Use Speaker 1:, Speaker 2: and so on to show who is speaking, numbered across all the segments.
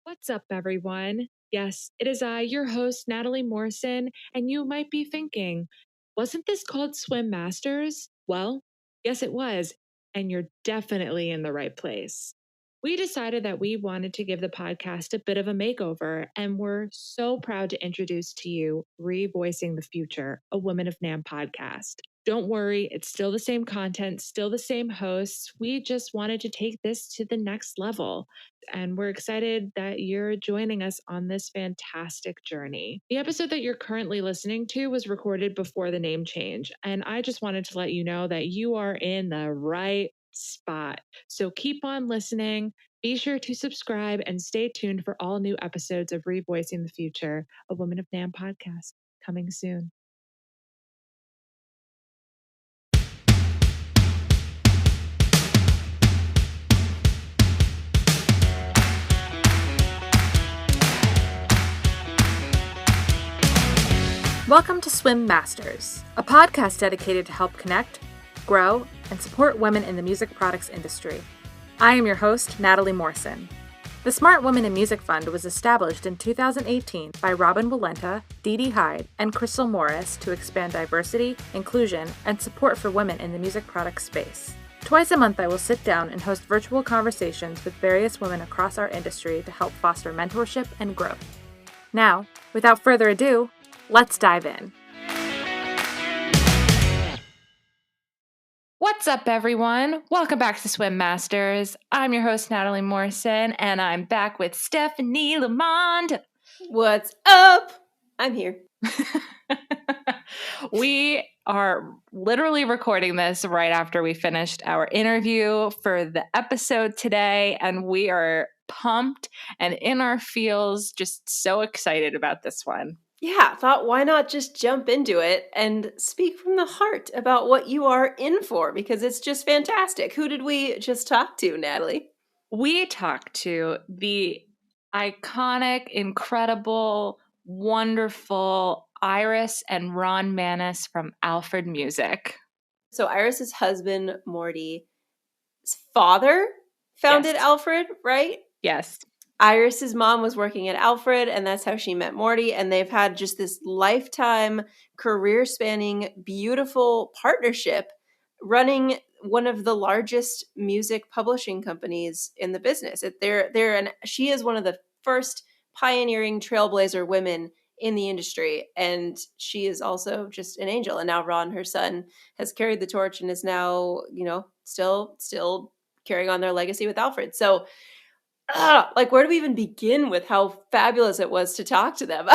Speaker 1: What's up, everyone? Yes, it is I, your host, Natalie Morrison, and you might be thinking, wasn't this called Swim Masters? Well, yes, it was, and you're definitely in the right place. We decided that we wanted to give the podcast a bit of a makeover, and we're so proud to introduce to you Revoicing the Future, a Women of NAM podcast. Don't worry, it's still the same content, still the same hosts. We just wanted to take this to the next level. And we're excited that you're joining us on this fantastic journey. The episode that you're currently listening to was recorded before the name change. And I just wanted to let you know that you are in the right spot. So keep on listening. Be sure to subscribe and stay tuned for all new episodes of Revoicing the Future, a Women of NAM podcast, coming soon.
Speaker 2: Welcome to Swim Masters, a podcast dedicated to help connect, grow, and support women in the music products industry. I am your host, Natalie Morrison. The Smart Women in Music Fund was established in 2018 by Robin Walenta, Dee Dee Hyde, and Crystal Morris to expand diversity, inclusion, and support for women in the music products space. Twice a month, I will sit down and host virtual conversations with various women across our industry to help foster mentorship and growth. Now, without further ado, let's dive in. What's up, everyone? Welcome back to Swim Masters. I'm your host, Natalie Morrison, and I'm back with Stephanie Lamond.
Speaker 3: What's up? I'm here.
Speaker 2: We are literally recording this right after we finished our interview for the episode today, and we are pumped and in our feels, just so excited about this one.
Speaker 3: Yeah, thought why not just jump into it and speak from the heart about what you are in for, because it's just fantastic. Who did we just talk to, Natalie?
Speaker 2: We talked to the iconic, incredible, wonderful Iris and Ron Manus from Alfred Music.
Speaker 3: So Iris's husband, Morty's father founded Alfred, right?
Speaker 2: Yes.
Speaker 3: Iris's mom was working at Alfred, and that's how she met Morty. And they've had just this lifetime, career-spanning, beautiful partnership running one of the largest music publishing companies in the business. She is one of the first pioneering trailblazer women in the industry, and she is also just an angel. And now Ron, her son, has carried the torch and is now, still carrying on their legacy with Alfred. So where do we even begin with how fabulous it was to talk to them?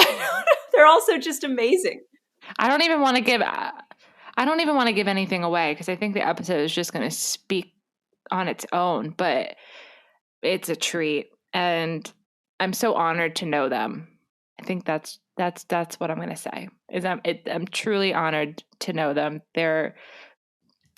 Speaker 3: They're also just amazing.
Speaker 2: I don't even want to give anything away because I think the episode is just going to speak on its own, but it's a treat, and I'm so honored to know them. I think that's what I'm going to say. I'm truly honored to know them. They're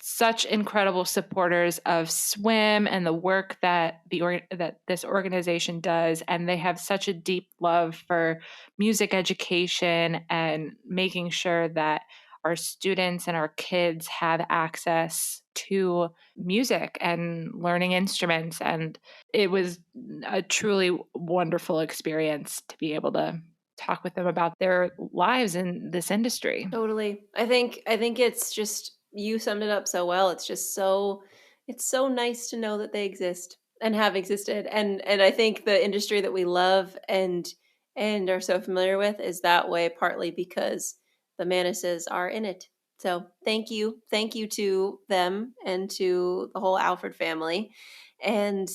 Speaker 2: such incredible supporters of Swim and the work that that this organization does, and they have such a deep love for music education and making sure that our students and our kids have access to music and learning instruments. And it was a truly wonderful experience to be able to talk with them about their lives in this industry.
Speaker 3: Totally. I think it's just, you summed it up so well. It's just it's so nice to know that they exist and have existed. And I think the industry that we love and are so familiar with is that way, partly because the Manuses are in it. So thank you to them and to the whole Alfred family. And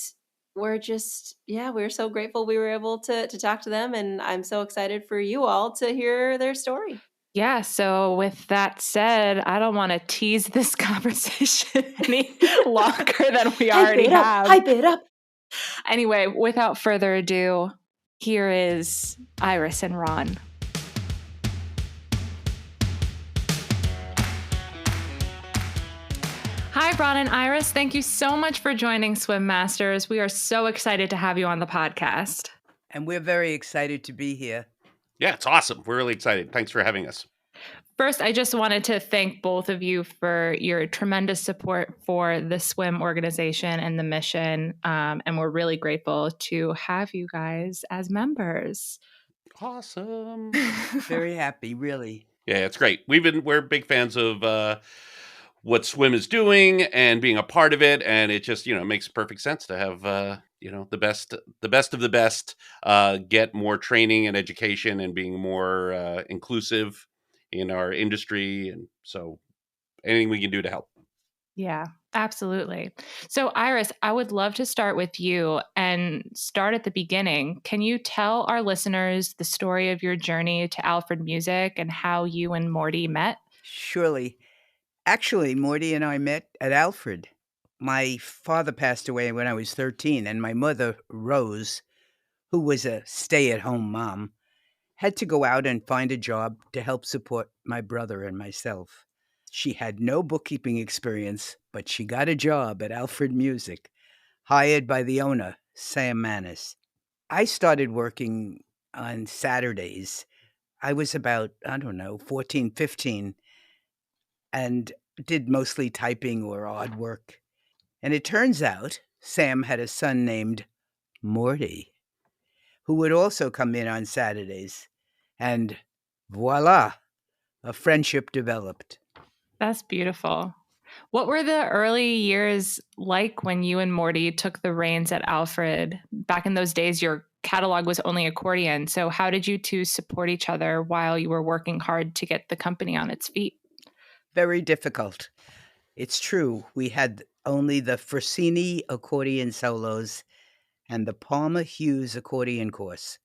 Speaker 3: we're so grateful we were able to talk to them. And I'm so excited for you all to hear their story.
Speaker 2: Yeah, so with that said, I don't want to tease this conversation any longer than we already have.
Speaker 3: Hype it up.
Speaker 2: Anyway, without further ado, here is Iris and Ron. Hi, Ron and Iris. Thank you so much for joining Swim Masters. We are so excited to have you on the podcast.
Speaker 4: And we're very excited to be here.
Speaker 5: Yeah, it's awesome. We're really excited. Thanks for having us.
Speaker 2: First, I just wanted to thank both of you for your tremendous support for the swim organization and the mission. And we're really grateful to have you guys as members.
Speaker 4: Awesome.
Speaker 5: Very happy, really.
Speaker 4: Yeah, it's great. We're big fans of what swim is doing and being a part of it, and it just makes perfect sense to have the best of the best get more training and education and being more inclusive in our industry, and so anything we can do to help.
Speaker 2: Yeah, absolutely. So, Iris, I would love to start with you and start at the beginning. Can you tell our listeners the story of your journey to Alfred Music and how you and Morty met?
Speaker 5: Surely. Actually, Morty and I met at Alfred. My father passed away when I was 13, and my mother, Rose, who was a stay-at-home mom, had to go out and find a job to help support my brother and myself. She had no bookkeeping experience, but she got a job at Alfred Music, hired by the owner, Sam Manus. I started working on Saturdays. I was about, 14, 15, and did mostly typing or odd work. And it turns out Sam had a son named Morty, who would also come in on Saturdays. And voila, a friendship developed.
Speaker 2: That's beautiful. What were the early years like when you and Morty took the reins at Alfred? Back in those days, your catalog was only accordion. So, how did you two support each other while you were working hard to get the company on its feet?
Speaker 5: Very difficult. It's true, we had only the Frassini accordion solos and the Palmer Hughes accordion course.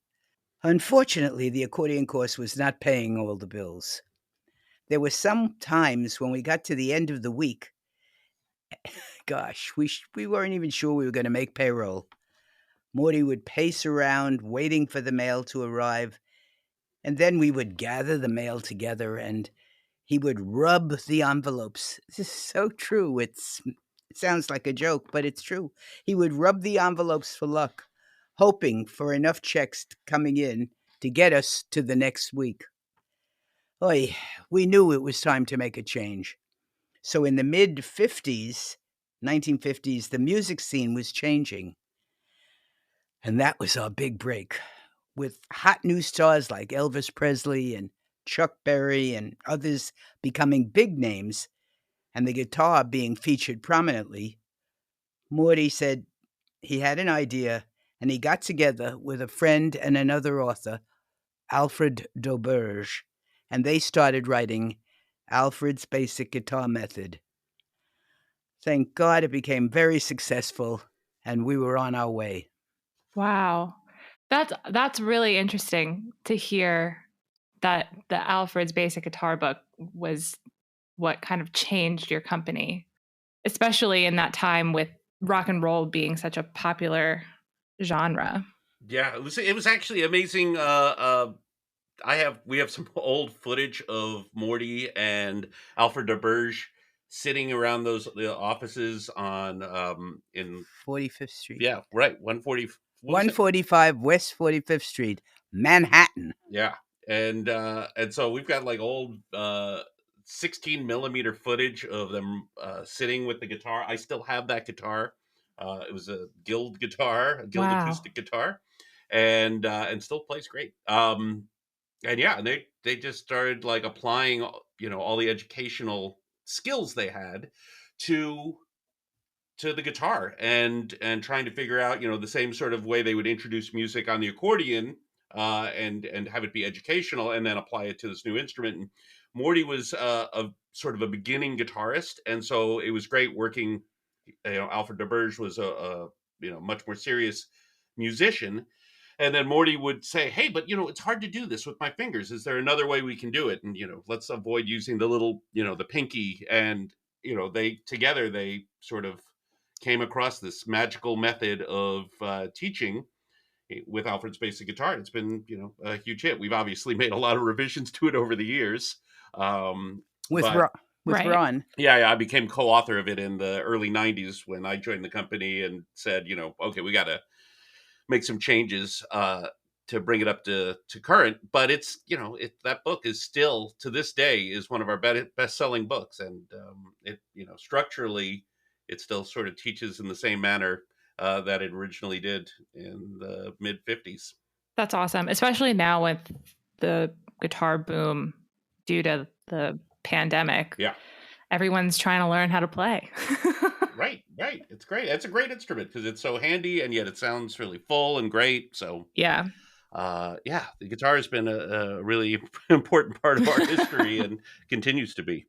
Speaker 5: Unfortunately, the accordion course was not paying all the bills. There were some times when we got to the end of the week, gosh, we weren't even sure we were going to make payroll. Morty would pace around waiting for the mail to arrive, and then we would gather the mail together and he would rub the envelopes. This is so true. It sounds like a joke, but it's true. He would rub the envelopes for luck, hoping for enough checks coming in to get us to the next week. Oy, we knew it was time to make a change. So in the mid-50s, 1950s, the music scene was changing. And that was our big break, with hot new stars like Elvis Presley and Chuck Berry and others becoming big names, and the guitar being featured prominently. Morty said he had an idea, and he got together with a friend and another author, Alfred Dauberge, and they started writing Alfred's Basic Guitar Method. Thank God it became very successful, and we were on our way.
Speaker 2: Wow. That's really interesting to hear that the Alfred's Basic Guitar book was what kind of changed your company, especially in that time with rock and roll being such a popular genre.
Speaker 4: Yeah, it was actually amazing. We have some old footage of Morty and Alfred Dauberge sitting around the offices on in
Speaker 5: 45th Street.
Speaker 4: Yeah, right, 140.
Speaker 5: 145 West 45th Street, Manhattan.
Speaker 4: Yeah, and so we've got like old 16 millimeter footage of them sitting with the guitar. I still have that guitar. It was a Guild guitar, a Guild acoustic guitar, and still plays great. And yeah, they just started like applying all the educational skills they had to the guitar and trying to figure out the same sort of way they would introduce music on the accordion and have it be educational and then apply it to this new instrument. And Morty was a sort of a beginning guitarist, and so it was great working. Alfred Dauberge was a much more serious musician. And then Morty would say, "Hey, but it's hard to do this with my fingers. Is there another way we can do it? And let's avoid using the little, the pinky." And they sort of came across this magical method of teaching with Alfred's Basic Guitar. It's been a huge hit. We've obviously made a lot of revisions to it over the years.
Speaker 5: With Ron.
Speaker 4: Yeah, I became co-author of it in the early 90s when I joined the company and said, okay, we got to make some changes. to bring it up to current. But it's, that book is still, to this day, is one of our best selling books, and it, structurally, it still sort of teaches in the same manner that it originally did in the mid 50s.
Speaker 2: That's awesome, especially now with the guitar boom due to the pandemic.
Speaker 4: Yeah.
Speaker 2: Everyone's trying to learn how to play.
Speaker 4: Right. It's great. It's a great instrument because it's so handy, and yet it sounds really full and great. So
Speaker 2: yeah.
Speaker 4: The guitar has been a really important part of our history and continues to be.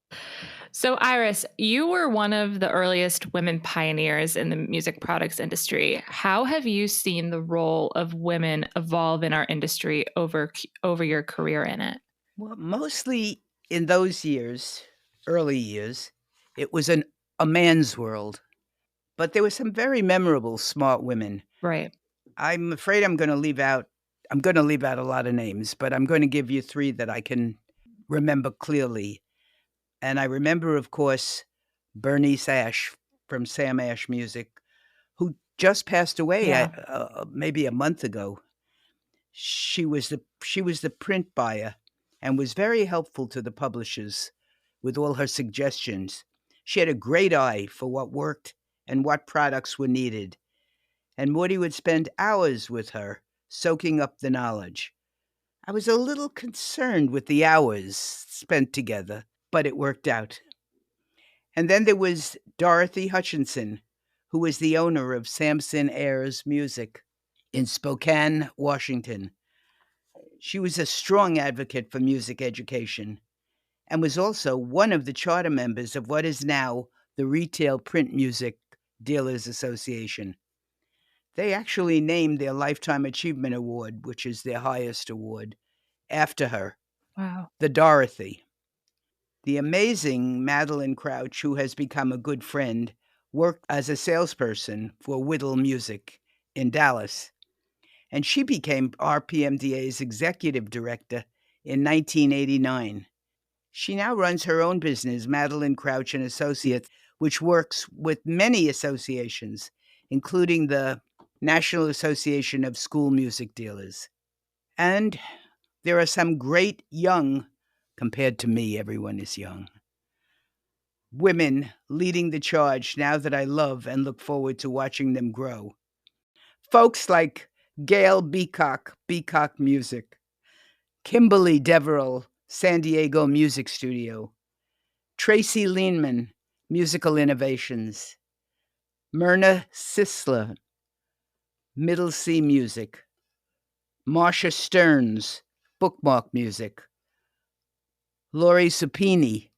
Speaker 2: So, Iris, you were one of the earliest women pioneers in the music products industry. How have you seen the role of women evolve in our industry over your career in it?
Speaker 5: Well, mostly in those years, early years, it was a man's world. But there were some very memorable, smart women.
Speaker 2: Right.
Speaker 5: I'm afraid I'm going to leave out a lot of names, but I'm going to give you 3 that I can remember clearly. And I remember, of course, Bernice Ash from Sam Ash Music, who just passed away maybe a month ago. She was the print buyer and was very helpful to the publishers with all her suggestions. She had a great eye for what worked and what products were needed. And Morty would spend hours with her, soaking up the knowledge. I was a little concerned with the hours spent together, but it worked out. And then there was Dorothy Hutchinson, who was the owner of Samson Ayers Music in Spokane, Washington. She was a strong advocate for music education and was also one of the charter members of what is now the Retail Print Music Dealers Association. They actually named their Lifetime Achievement Award, which is their highest award, after her.
Speaker 2: Wow.
Speaker 5: The Dorothy. The amazing Madeline Crouch, who has become a good friend, worked as a salesperson for Whittle Music in Dallas. And she became RPMDA's executive director in 1989. She now runs her own business, Madeline Crouch and Associates, which works with many associations, including the National Association of School Music Dealers. And there are some great young, compared to me, everyone is young, women leading the charge now that I love and look forward to watching them grow. Folks like Gail Beacock Music, Kimberly Deverell, San Diego Music Studio, Tracy Leanman, Musical Innovations, Myrna Sisler, Middle C Music, Marcia Stearns, Bookmark Music, Lori Supini,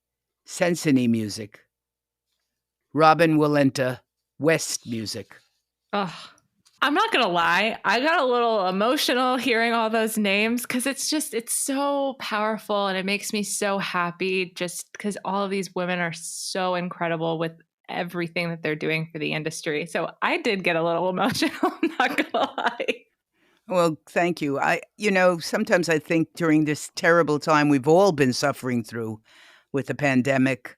Speaker 5: Sensini Music, Robin Walenta, West Music.
Speaker 2: Oh, I'm not going to lie. I got a little emotional hearing all those names because it's so powerful and it makes me so happy just because all of these women are so incredible with everything that they're doing for the industry. So I did get a little emotional, I'm not going to lie.
Speaker 5: Well, thank you. Sometimes I think during this terrible time we've all been suffering through with the pandemic,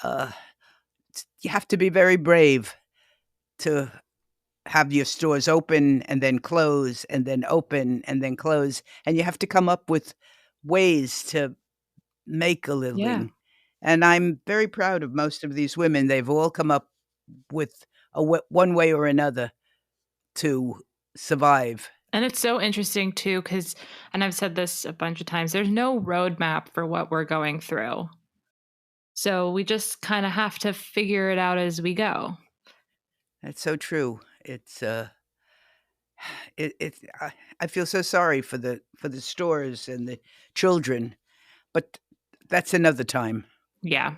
Speaker 5: you have to be very brave to have your stores open and then close and then open and then close. And you have to come up with ways to make a living.
Speaker 2: Yeah.
Speaker 5: And I'm very proud of most of these women. They've all come up with one way or another to survive.
Speaker 2: And it's so interesting too, because, and I've said this a bunch of times, there's no roadmap for what we're going through. So we just kind of have to figure it out as we go.
Speaker 5: That's so true. It's I feel so sorry for the stores and the children, but that's another time.
Speaker 2: Yeah.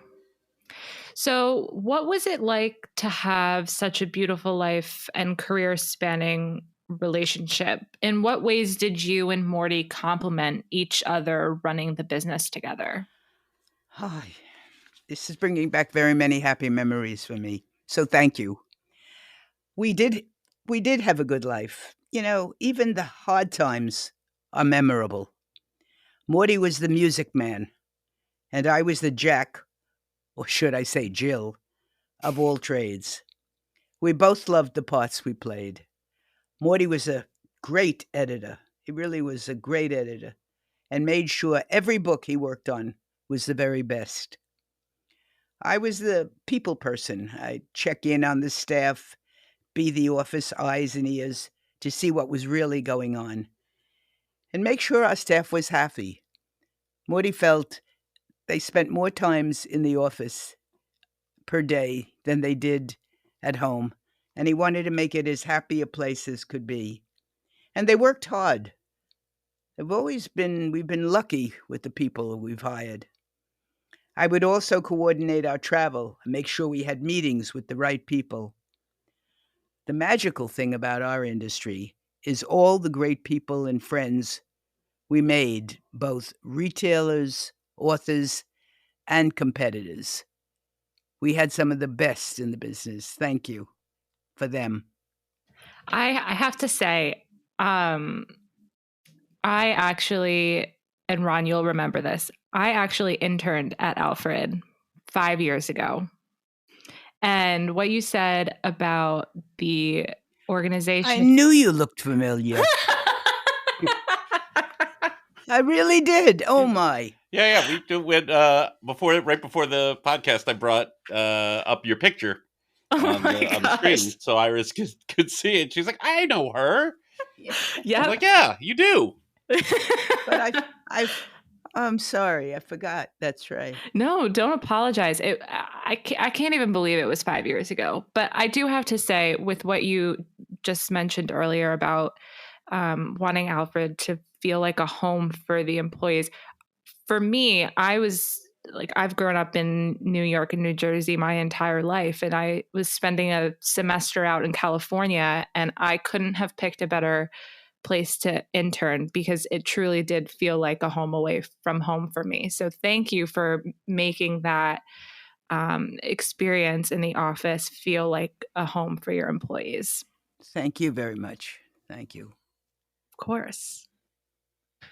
Speaker 2: So what was it like to have such a beautiful life and career spanning relationship? In what ways did you and Morty complement each other running the business together?
Speaker 5: Hi. This is bringing back very many happy memories for me. So thank you. We did have a good life. Even the hard times are memorable. Morty was the music man, and I was the Jack, or should I say Jill, of all trades. We both loved the parts we played. Morty was a great editor. He really was a great editor and made sure every book he worked on was the very best. I was the people person. I'd check in on the staff, be the office eyes and ears to see what was really going on, and make sure our staff was happy. Morty felt they spent more times in the office per day than they did at home, and he wanted to make it as happy a place as could be. And they worked hard. We've been lucky with the people we've hired. I would also coordinate our travel and make sure we had meetings with the right people. The magical thing about our industry is all the great people and friends we made, both retailers, authors, and competitors. We had some of the best in the business. Thank you for them.
Speaker 2: I have to say, I actually, and Ron, you'll remember this, I actually interned at Alfred 5 years ago. And what you said about the organization.
Speaker 5: I knew you looked familiar. I really did. Oh my.
Speaker 4: Yeah. We do when right before the podcast, I brought up your picture on the screen, so Iris could see it. She's like, "I know her."
Speaker 2: Yeah.
Speaker 4: I'm like, "Yeah, you do."
Speaker 5: But I'm sorry, I forgot. That's right.
Speaker 2: No, don't apologize. I can't even believe it was 5 years ago. But I do have to say, with what you just mentioned earlier about wanting Alfred to feel like a home for the employees, for me, I've grown up in New York and New Jersey my entire life, and I was spending a semester out in California, and I couldn't have picked a better place to intern because it truly did feel like a home away from home for me. So thank you for making that experience in the office feel like a home for your employees.
Speaker 5: Thank you very much. Thank you.
Speaker 2: Of course.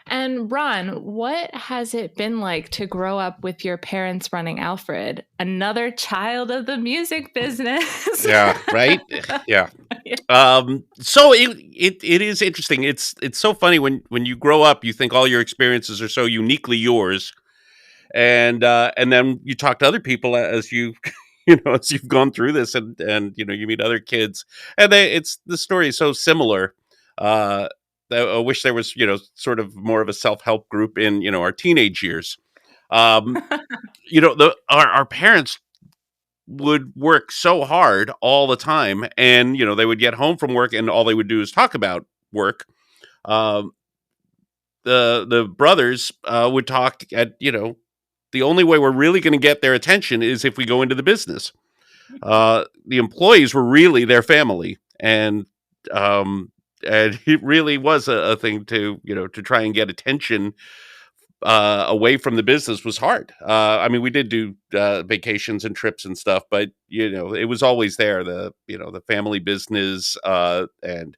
Speaker 2: And Ron, what has it been like to grow up with your parents running Alfred, another child of the music business?
Speaker 4: Yeah, right? Yeah. So it is interesting. It's so funny when you grow up, you think all your experiences are so uniquely yours, and then you talk to other people as you as you've gone through this, and you meet other kids, and the story is so similar. I wish there was sort of more of a self-help group in our teenage years. Our parents would work so hard all the time, and they would get home from work and all they would do is talk about work. The brothers would talk at the only way we're really going to get their attention is if we go into the business. The employees were really their family, and it really was a thing to try and get attention away from the business was hard. I mean, we did do vacations and trips and stuff, but it was always there. The family business, and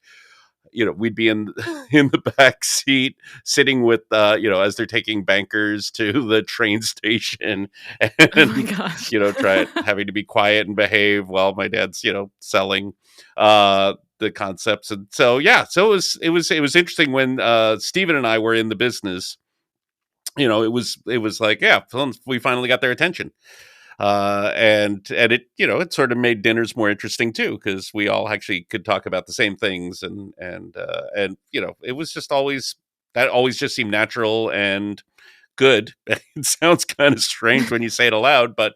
Speaker 4: we'd be in the back seat sitting with as they're taking bankers to the train station, and
Speaker 2: Oh my gosh.
Speaker 4: having to be quiet and behave while my dad's selling the concepts. And so it was interesting when Stephen and I were in the business. It was like, yeah, we finally got their attention. And it it sort of made dinners more interesting too, because we all actually could talk about the same things, and it was just always just seemed natural and good. It sounds kind of strange when you say it aloud, but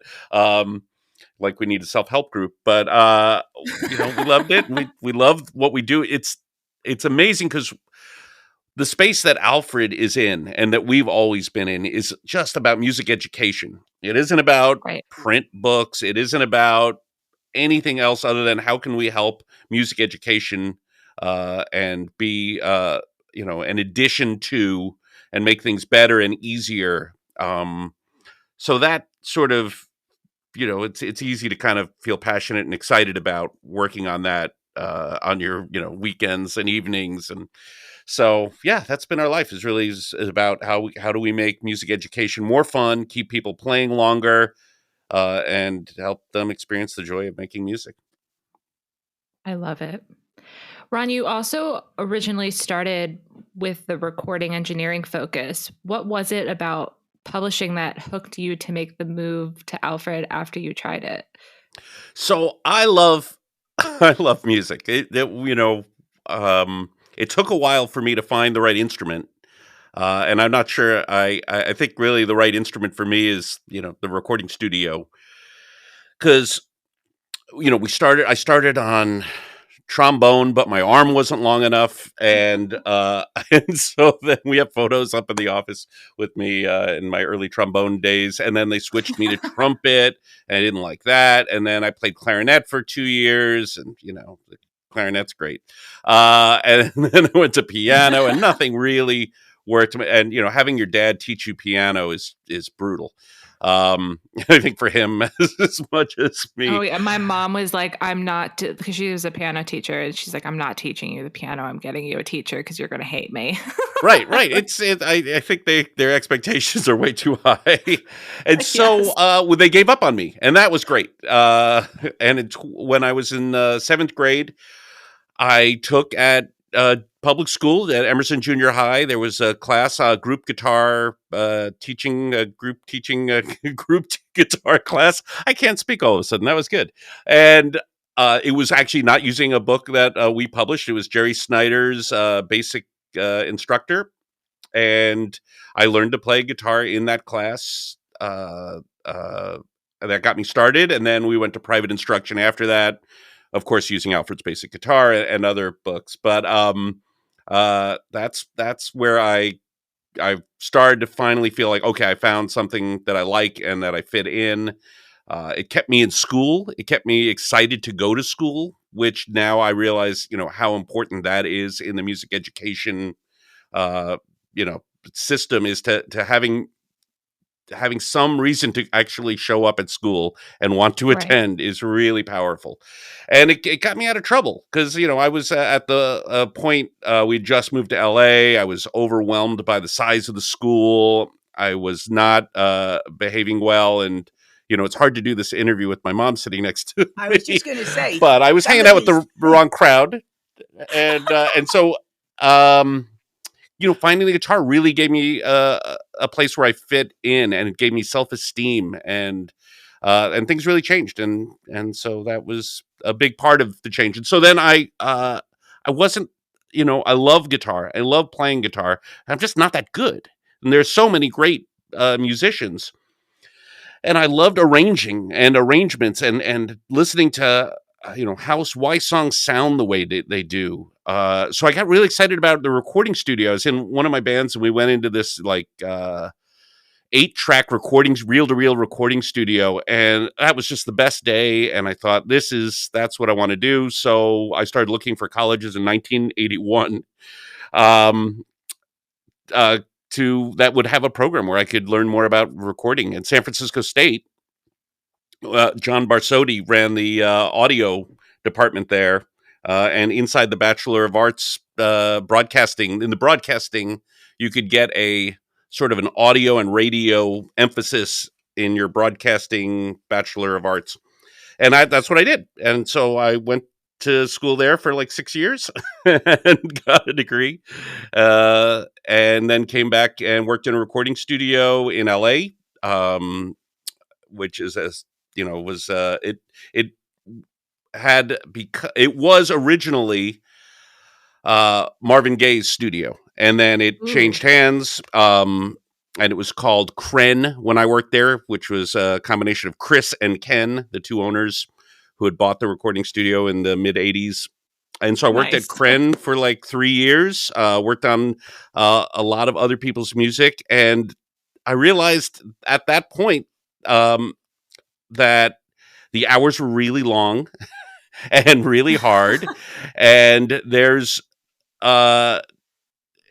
Speaker 4: like we need a self-help group, but we loved it, and we love what we do. It's amazing because the space that Alfred is in and that we've always been in is just about music education. It isn't about
Speaker 2: Right.
Speaker 4: print books. It isn't about anything else other than how can we help music education and be, an addition to and make things better and easier. So that sort of, it's easy to kind of feel passionate and excited about working on that on your, weekends and evenings. And so, yeah, that's been our life is about how do we make music education more fun, keep people playing longer, and help them experience the joy of making music.
Speaker 2: I love it. Ron, you also originally started with the recording engineering focus. What was it about publishing that hooked you to make the move to Alfred after you tried it?
Speaker 4: So I love I love music. It took a while for me to find the right instrument. And I'm not sure. I think really the right instrument for me is the recording studio, because I started on trombone, but my arm wasn't long enough, and and so then we have photos up in the office with me in my early trombone days, and then they switched me to trumpet, and I didn't like that, and then I played clarinet for 2 years, and the clarinet's great, and then I went to piano, and nothing really worked. And having your dad teach you piano is brutal. I think for him as much as me.
Speaker 2: Oh yeah, my mom was like, "I'm not," because she was a piano teacher, and she's like, "I'm not teaching you the piano. I'm getting you a teacher because you're going to hate me."
Speaker 4: Right. I think their expectations are way too high, and so
Speaker 2: Yes.
Speaker 4: they gave up on me, and that was great. And when I was in seventh grade, I took at public school at Emerson Junior High. There was a class, group guitar teaching, group guitar class. I can't speak all of a sudden. That was good, and it was actually not using a book that we published. It was Jerry Snyder's basic instructor, and I learned to play guitar in that class. That got me started, and then we went to private instruction after that, of course, using Alfred's basic guitar and other books. But that's where I started to finally feel like, okay, I found something that I like and that I fit in. It kept me in school. It kept me excited to go to school, which now I realize, how important that is in the music education, uh, system, is to having some reason to actually show up at school and want to
Speaker 2: Right.
Speaker 4: attend is really powerful. And it got me out of trouble because, I was at the point, we just moved to LA. I was overwhelmed by the size of the school. I was not behaving well. And, it's hard to do this interview with my mom sitting next to
Speaker 5: I
Speaker 4: me.
Speaker 5: was just going to say,
Speaker 4: But I was
Speaker 5: some
Speaker 4: hanging
Speaker 5: of
Speaker 4: out with
Speaker 5: these.
Speaker 4: the wrong crowd. And so, finding the guitar really gave me a place where I fit in, and it gave me self-esteem, and things really changed, and so that was a big part of the change. And so then I wasn't, I love guitar, I love playing guitar. I'm just not that good, and there's so many great musicians, and I loved arranging and arrangements and listening to why songs sound the way they do. So I got really excited about the recording studio. I was in one of my bands, and we went into this 8-track recordings, reel-to-reel recording studio, and that was just the best day. And I thought, that's what I want to do. So I started looking for colleges in 1981. Um, that would have a program where I could learn more about recording. And San Francisco State, John Barsotti ran the audio department there, and inside the Bachelor of Arts broadcasting, in the broadcasting, you could get a sort of an audio and radio emphasis in your broadcasting Bachelor of Arts, and that's what I did. And so I went to school there for like 6 years and got a degree, and then came back and worked in a recording studio in LA, which is it had, because it was originally Marvin Gaye's studio, and then it
Speaker 3: Ooh.
Speaker 4: changed hands, and it was called Kren when I worked there, which was a combination of Chris and Ken, the two owners who had bought the recording studio in the mid 80s. And so I worked at
Speaker 2: Nice.
Speaker 4: Kren for like 3 years, worked on a lot of other people's music, and I realized at that point, that the hours were really long and really hard, and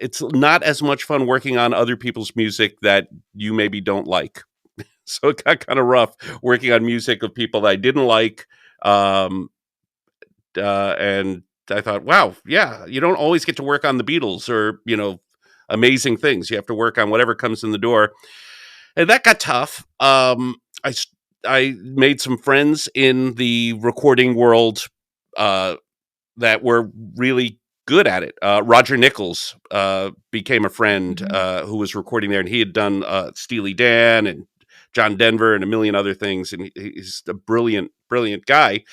Speaker 4: it's not as much fun working on other people's music that you maybe don't like. So it got kind of rough working on music of people that I didn't like. And I thought, wow, yeah, you don't always get to work on the Beatles or, amazing things. You have to work on whatever comes in the door. And that got tough. I made some friends in the recording world that were really good at it. Roger Nichols became a friend who was recording there, and he had done Steely Dan and John Denver and a million other things, and he's a brilliant guy.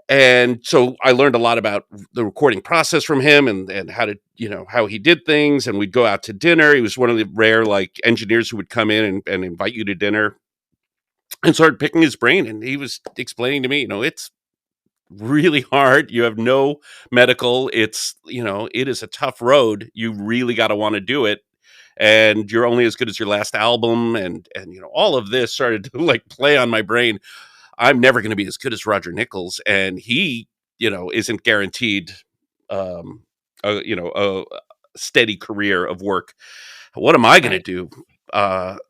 Speaker 4: And so I learned a lot about the recording process from him and how to, how he did things. And we'd go out to dinner. He was one of the rare engineers who would come in and invite you to dinner, and started picking his brain. And he was explaining to me, it's really hard. You have no medical. It's, it is a tough road. You really got to want to do it. And you're only as good as your last album. And all of this started to play on my brain. I'm never going to be as good as Roger Nichols, and he, isn't guaranteed, a steady career of work. What am I going to do?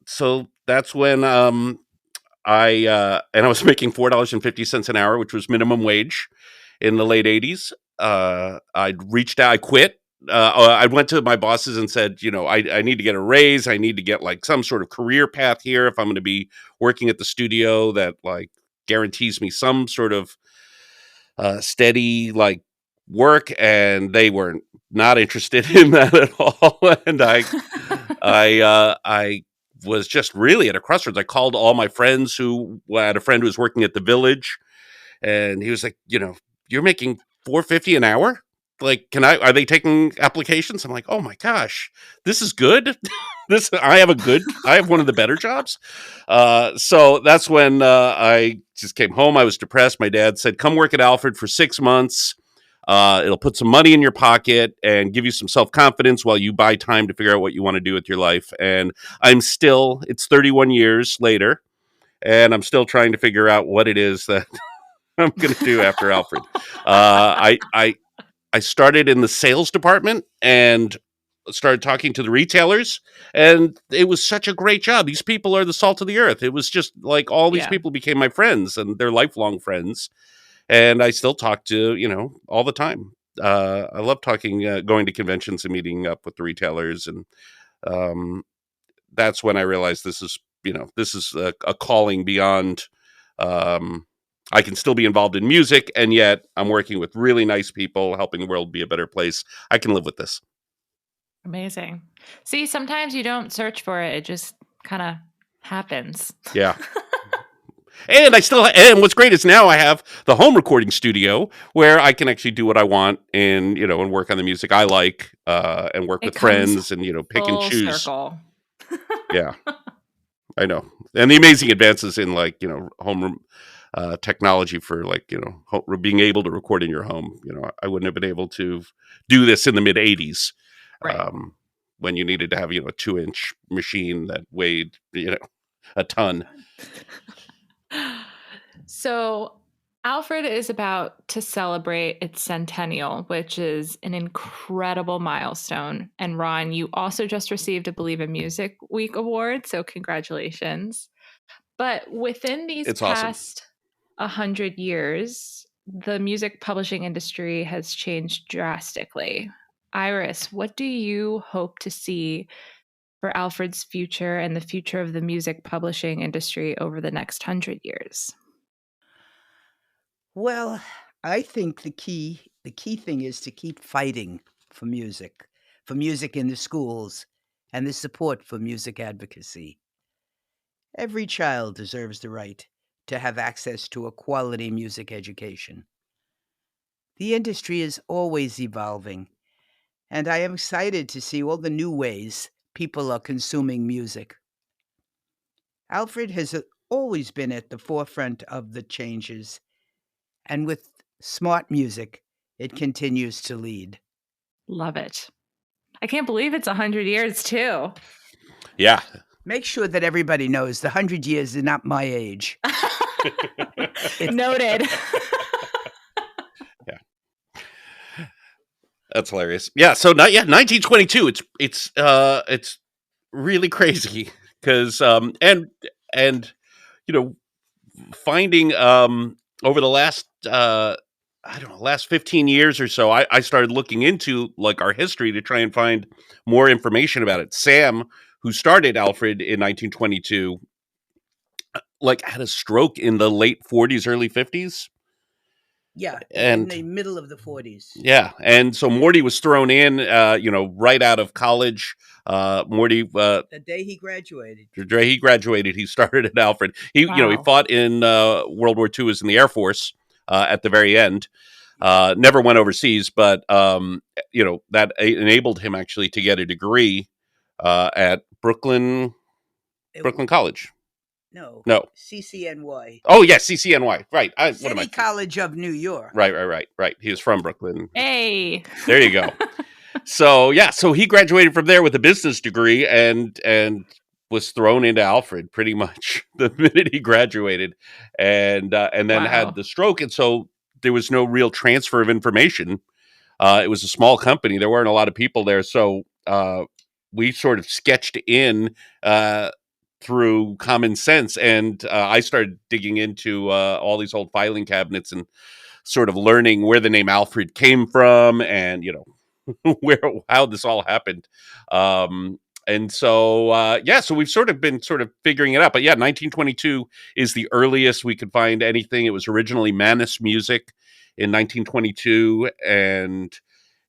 Speaker 4: So that's when I was making $4.50 an hour, which was minimum wage in the late 80s. I reached out, I quit. I went to my bosses and said, I need to get a raise. I need to get some sort of career path here if I'm going to be working at the studio that guarantees me some sort of steady work. And they were not interested in that at all. And I was just really at a crossroads. I called all my friends I had a friend who was working at the Village, and he was like, you're making $4.50 an hour. Are they taking applications? I'm like, oh my gosh, this is good. I have one of the better jobs. So that's when I just came home. I was depressed. My dad said, come work at Alfred for 6 months. It'll put some money in your pocket and give you some self-confidence while you buy time to figure out what you want to do with your life. And it's 31 years later, and I'm still trying to figure out what it is that I'm going to do after Alfred. I started in the sales department and started talking to the retailers, and it was such a great job. These people are the salt of the earth. It was just all these people became my friends, and they're lifelong friends. And I still talk to, all the time. I love talking, going to conventions and meeting up with the retailers. And that's when I realized this is a calling beyond, I can still be involved in music, and yet I'm working with really nice people, helping the world be a better place. I can live with this.
Speaker 2: Amazing. See, sometimes you don't search for it. It just kind of happens.
Speaker 4: Yeah. And and what's great is now I have the home recording studio where I can actually do what I want and work on the music I like, and work with friends and, pick and choose.
Speaker 2: Circle.
Speaker 4: Yeah, I know. And the amazing advances in home technology for being able to record in your home. I wouldn't have been able to do this in the mid 80s,
Speaker 2: right.
Speaker 4: When you needed to have, a 2-inch machine that weighed, a ton.
Speaker 2: So Alfred is about to celebrate its centennial, which is an incredible milestone. And Ron, you also just received a Believe in Music Week award, so congratulations. But within these past 100 years, the music publishing industry has changed drastically. Iris, what do you hope to see for Alfred's future and the future of the music publishing industry over the next 100 years?
Speaker 5: Well, I think the key thing is to keep fighting for music in the schools, and the support for music advocacy. Every child deserves the right to have access to a quality music education. The industry is always evolving, and I am excited to see all the new ways people are consuming music. Alfred has always been at the forefront of the changes, and with smart music, it continues to lead.
Speaker 2: Love it. I can't believe it's 100 years, too.
Speaker 4: Yeah.
Speaker 5: Make sure that everybody knows the 100 years is not my age.
Speaker 2: Noted.
Speaker 4: Yeah. That's hilarious. Yeah, so 1922. It's really crazy because finding over the last last 15 years or so, I started looking into our history to try and find more information about it. Sam, who started Alfred in 1922, had a stroke in the late 40s, early 50s.
Speaker 5: Yeah, in
Speaker 4: And
Speaker 5: the middle of the 40s.
Speaker 4: yeah, and so Morty was thrown in, right out of college. Morty,
Speaker 5: The day he graduated.
Speaker 4: the day he graduated, he started at Alfred. He
Speaker 2: Wow.
Speaker 4: fought in World War II, was in the Air Force at the very end. Never went overseas, but that enabled him actually to get a degree at Brooklyn College.
Speaker 5: No.
Speaker 4: No.
Speaker 5: CCNY.
Speaker 4: Oh yeah, CCNY. Right.
Speaker 5: City College of New York.
Speaker 4: Right. He was from Brooklyn.
Speaker 2: Hey.
Speaker 4: There you go. So he graduated from there with a business degree and was thrown into Alfred pretty much the minute he graduated, and then
Speaker 2: Wow.
Speaker 4: had the stroke, and so there was no real transfer of information. It was a small company; there weren't a lot of people there, so we sort of sketched in through common sense, and I started digging into all these old filing cabinets and sort of learning where the name Alfred came from, and how this all happened. And so so we've sort of been figuring it out. But yeah, 1922 is the earliest we could find anything. It was originally Manus music in 1922, and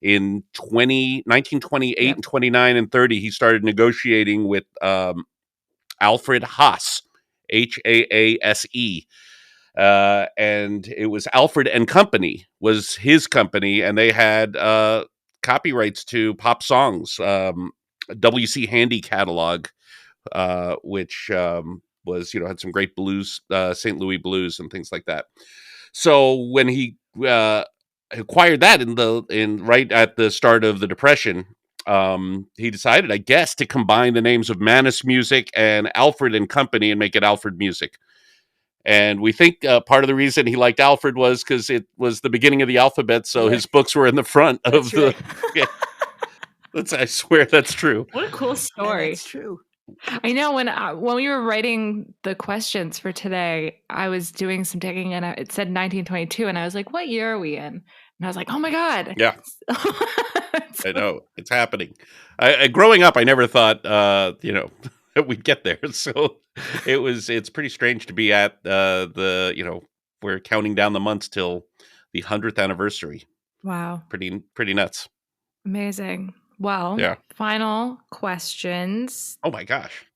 Speaker 4: in 1928 and 29 and 30, he started negotiating with Alfred Haase, Haase. And it was Alfred and Company was his company, and they had copyrights to pop songs, WC Handy catalog, which was had some great blues, St. Louis blues and things like that. So when he acquired that right at the start of the Depression, he decided, I guess, to combine the names of Manus Music and Alfred and Company and make it Alfred Music. And we think part of the reason he liked Alfred was because it was the beginning of the alphabet, so his books were in the front of the. Yeah. I swear that's true.
Speaker 2: What a cool story.
Speaker 5: That's true.
Speaker 2: I know when we were writing the questions for today, I was doing some digging and it said 1922, and I was like, "What year are we in?" And I was like, "Oh my god!"
Speaker 4: Yeah, I know it's happening. Growing up, I never thought that we'd get there. So it's pretty strange to be at we're counting down the months till the 100th anniversary.
Speaker 2: Wow,
Speaker 4: pretty nuts.
Speaker 2: Amazing. Well,
Speaker 4: yeah.
Speaker 2: Final questions.
Speaker 4: Oh my gosh.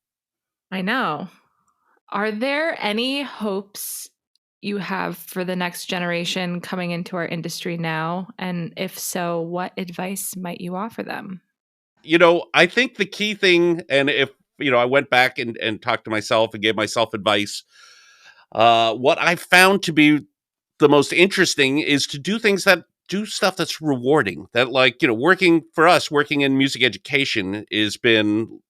Speaker 2: I know. Are there any hopes you have for the next generation coming into our industry now? And if so, what advice might you offer them?
Speaker 4: I think the key thing, and if, I went back and talked to myself and gave myself advice, what I found to be the most interesting is to do stuff that's rewarding, that working in music education has been,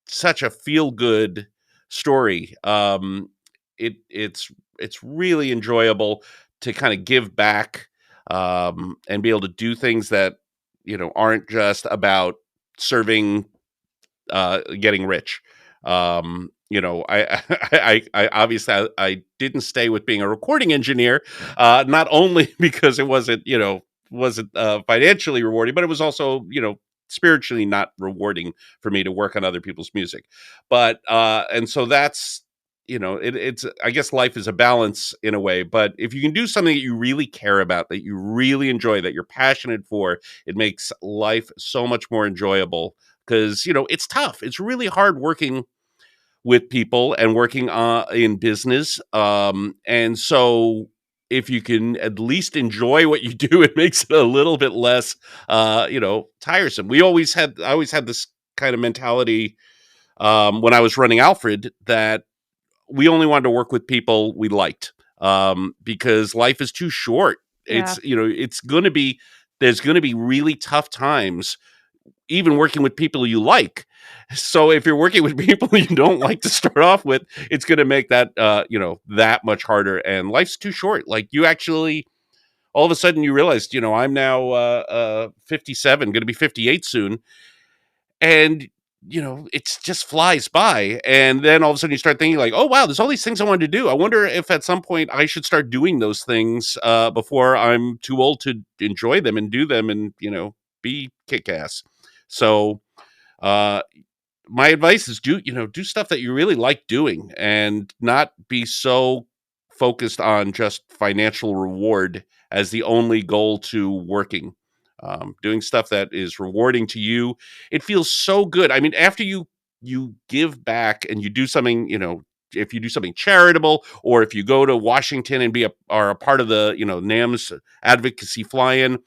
Speaker 4: such a feel good story. It's really enjoyable to kind of give back, and be able to do things that, aren't just about serving, getting rich. I obviously I didn't stay with being a recording engineer, not only because it wasn't financially rewarding, but it was also spiritually not rewarding for me to work on other people's music. But and so that's it's, I guess life is a balance in a way, but if you can do something that you really care about, that you really enjoy, that you're passionate for, it makes life so much more enjoyable. Because it's tough. It's really hard working with people and working in business. And so if you can at least enjoy what you do, it makes it a little bit less, tiresome. I always had this kind of mentality when I was running Alfred, that we only wanted to work with people we liked, because life is too short.
Speaker 2: Yeah.
Speaker 4: There's going to be really tough times, even working with people you like. So if you're working with people you don't like to start off with, it's going to make that, that much harder. And life's too short. Like, you actually, all of a sudden you realized, I'm now 57, going to be 58 soon. And, it's just flies by. And then all of a sudden you start thinking like, oh, wow, there's all these things I wanted to do. I wonder if at some point I should start doing those things before I'm too old to enjoy them and do them and, be kick-ass. So my advice is do stuff that you really like doing, and not be so focused on just financial reward as the only goal to working. Doing stuff that is rewarding to you. It feels so good. I mean, after you give back and you do something, if you do something charitable, or if you go to Washington and are a part of the, NAM's advocacy fly-in,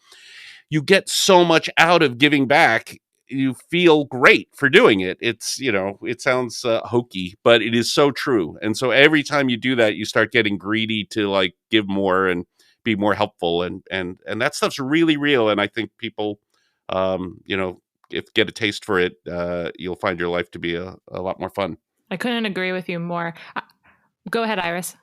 Speaker 4: you get so much out of giving back. You feel great for doing it. It's, it sounds hokey, but it is so true. And so every time you do that, you start getting greedy to like give more and be more helpful. And that stuff's really real. And I think people, if get a taste for it, you'll find your life to be a lot more fun.
Speaker 2: I couldn't agree with you more. Go ahead, Iris.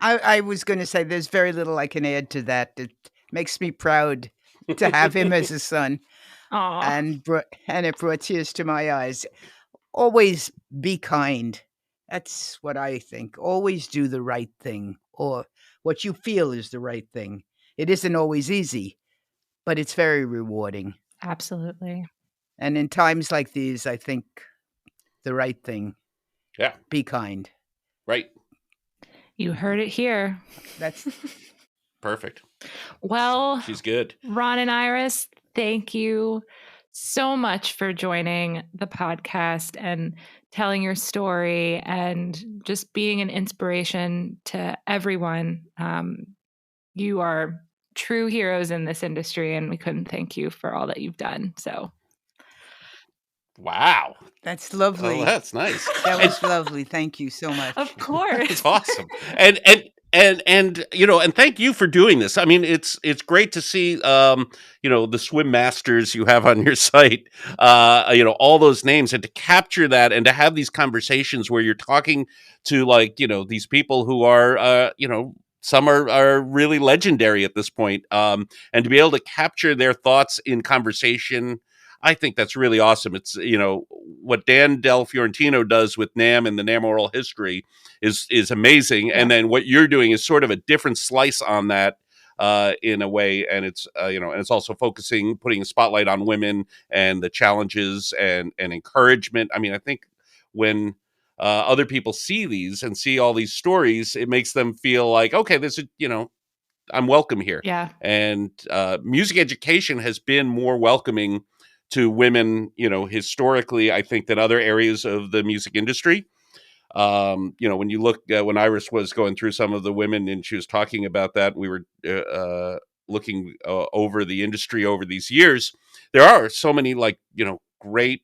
Speaker 5: I was going to say there's very little I can add to that. It makes me proud to have him as a son.
Speaker 2: Aww.
Speaker 5: And it brought tears to my eyes. Always be kind. That's what I think. Always do the right thing, or what you feel is the right thing. It isn't always easy, but it's very rewarding.
Speaker 2: Absolutely.
Speaker 5: And in times like these, I think the right thing.
Speaker 4: Yeah.
Speaker 5: Be kind.
Speaker 4: Right.
Speaker 2: You heard it here.
Speaker 5: That's
Speaker 4: perfect.
Speaker 2: Well,
Speaker 4: she's good.
Speaker 2: Ron and Iris, thank you so much for joining the podcast and telling your story and just being an inspiration to everyone. You are true heroes in this industry, and we couldn't thank you for all that you've done. So,
Speaker 4: wow,
Speaker 5: that's lovely.
Speaker 4: Oh, that's nice.
Speaker 5: That was lovely. Thank you so much.
Speaker 2: Of course,
Speaker 4: it's awesome. And thank you for doing this. I mean, it's great to see, the swim masters you have on your site, all those names, and to capture that and to have these conversations where you're talking to these people who are, some are really legendary at this point, and to be able to capture their thoughts in conversation. I think that's really awesome. It's, what Dan Del Fiorentino does with NAM and the NAM oral history is amazing. Yeah. And then what you're doing is sort of a different slice on that in a way. And it's, and it's also putting a spotlight on women and the challenges and encouragement. I mean, I think when other people see these and see all these stories, it makes them feel like, okay, this is, I'm welcome here.
Speaker 2: Yeah.
Speaker 4: And music education has been more welcoming to women, historically, I think, than other areas of the music industry. When you look, when Iris was going through some of the women and she was talking about that, we were looking over the industry over these years. There are so many great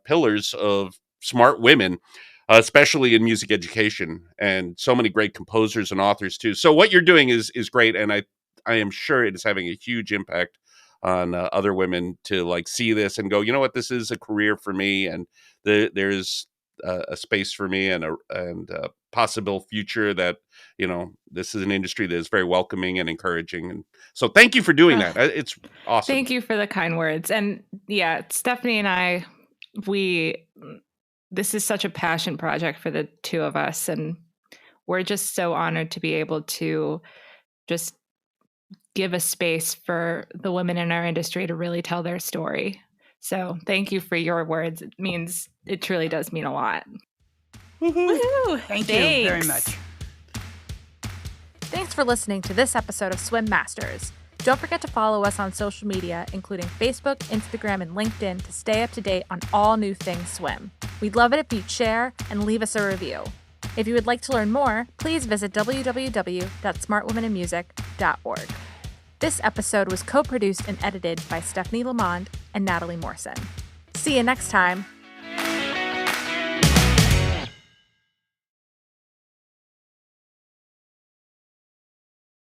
Speaker 4: pillars of smart women, especially in music education, and so many great composers and authors too. So what you're doing is great. And I am sure it is having a huge impact on other women to see this and go, you know what, this is a career for me, and there's a space for me and a possible future that, this is an industry that is very welcoming and encouraging. And so thank you for doing that. It's awesome.
Speaker 2: Thank you for the kind words. And yeah, Stephanie and I, this is such a passion project for the two of us. And we're just so honored to be able to just give a space for the women in our industry to really tell their story. So thank you for your words. It truly does mean a lot.
Speaker 5: Woohoo! Thank you very much.
Speaker 6: Thanks for listening to this episode of Swim Masters. Don't forget to follow us on social media, including Facebook, Instagram, and LinkedIn, to stay up to date on all new things swim. We'd love it if you'd share and leave us a review. If you would like to learn more, please visit www.smartwomeninmusic.org. This episode was co-produced and edited by Stephanie Lamond and Natalie Morrison. See you next time.